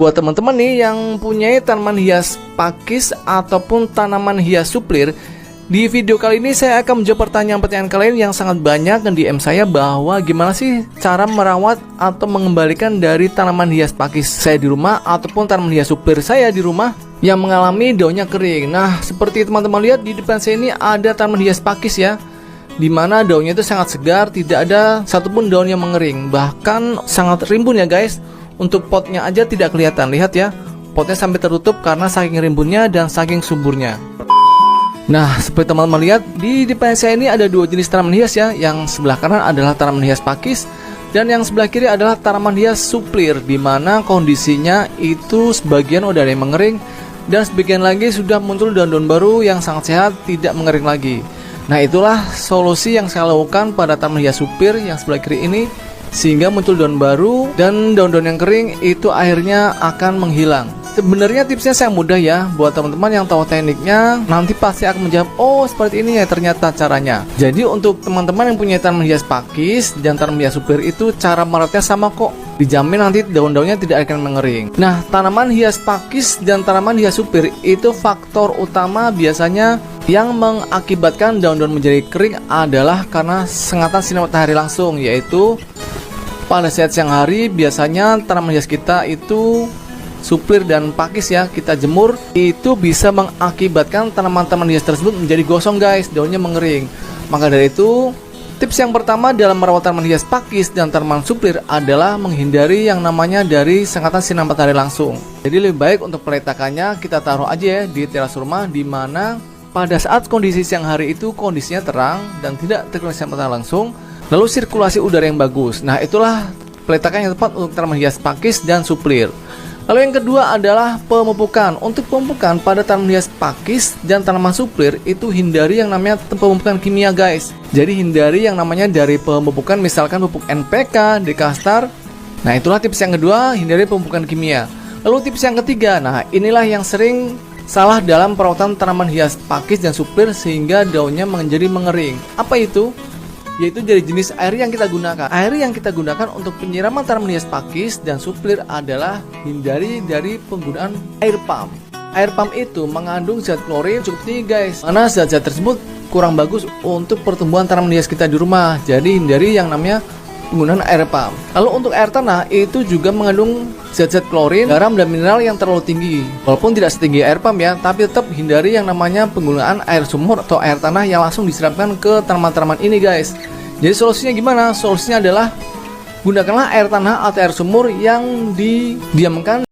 Buat teman-teman nih yang punya tanaman hias pakis ataupun tanaman hias suplir, di video kali ini saya akan menjawab pertanyaan-pertanyaan kalian yang sangat banyak dan DM saya bahwa gimana sih cara merawat atau mengembalikan dari tanaman hias pakis saya di rumah ataupun tanaman hias suplir saya di rumah yang mengalami daunnya kering. Nah, seperti teman-teman lihat di depan saya ini ada tanaman hias pakis ya, dimana daunnya itu sangat segar, tidak ada satupun daun yang mengering, bahkan sangat rimbun ya guys. Untuk potnya aja tidak kelihatan, lihat ya, potnya sampai tertutup karena saking rimbunnya dan saking suburnya. Nah, seperti teman-teman lihat di depan saya ini ada dua jenis tanaman hias ya. Yang sebelah kanan adalah tanaman hias pakis dan yang sebelah kiri adalah tanaman hias suplir, dimana kondisinya itu sebagian udah ada yang mengering dan sebagian lagi sudah muncul daun-daun baru yang sangat sehat, tidak mengering lagi. Nah, itulah solusi yang saya lakukan pada tanaman hias suplir yang sebelah kiri ini, sehingga muncul daun baru dan daun-daun yang kering itu akhirnya akan menghilang. Sebenarnya tipsnya sangat mudah ya, buat teman-teman yang tahu tekniknya nanti pasti akan menjawab, oh seperti ini ya ternyata caranya. Jadi untuk teman-teman yang punya tanaman hias pakis dan tanaman hias suplir itu cara merawatnya sama kok, dijamin nanti daun-daunnya tidak akan mengering. Nah, tanaman hias pakis dan tanaman hias suplir itu faktor utama biasanya yang mengakibatkan daun-daun menjadi kering adalah karena sengatan sinar matahari langsung, yaitu pada saat siang hari biasanya tanaman hias kita itu suplir dan pakis ya, kita jemur, itu bisa mengakibatkan tanaman-tanaman hias tersebut menjadi gosong guys, daunnya mengering. Maka dari itu, tips yang pertama dalam merawat tanaman hias pakis dan tanaman suplir adalah menghindari yang namanya dari sengatan sinar matahari langsung. Jadi lebih baik untuk peletakannya kita taruh aja ya di teras rumah, dimana pada saat kondisi siang hari itu kondisinya terang dan tidak terkena sinar matahari langsung, lalu sirkulasi udara yang bagus. Nah, itulah peletakan yang tepat untuk tanaman hias pakis dan suplir. Lalu yang kedua adalah pemupukan. Untuk pemupukan pada tanaman hias pakis dan tanaman suplir itu hindari yang namanya pemupukan kimia guys. Jadi hindari yang namanya dari pemupukan misalkan pupuk NPK, Dekastar. Nah, itulah tips yang kedua, hindari pemupukan kimia. Lalu tips yang ketiga, nah inilah yang sering salah dalam perawatan tanaman hias pakis dan suplir sehingga daunnya menjadi mengering. Apa itu? Yaitu dari jenis air yang kita gunakan. Air yang kita gunakan untuk penyiraman tanaman hias pakis dan suplir adalah hindari dari penggunaan air pump. Air pump itu mengandung zat klorin cukup tinggi guys, karena zat-zat tersebut kurang bagus untuk pertumbuhan tanaman hias kita di rumah. Jadi hindari yang namanya penggunaan air pump. Lalu untuk air tanah itu juga mengandung zat-zat klorin, garam dan mineral yang terlalu tinggi. Walaupun tidak setinggi air pump ya, tapi tetap hindari yang namanya penggunaan air sumur atau air tanah yang langsung disiramkan ke tanaman-tanaman ini guys. Jadi solusinya gimana? Solusinya adalah gunakanlah air tanah atau air sumur yang didiamkan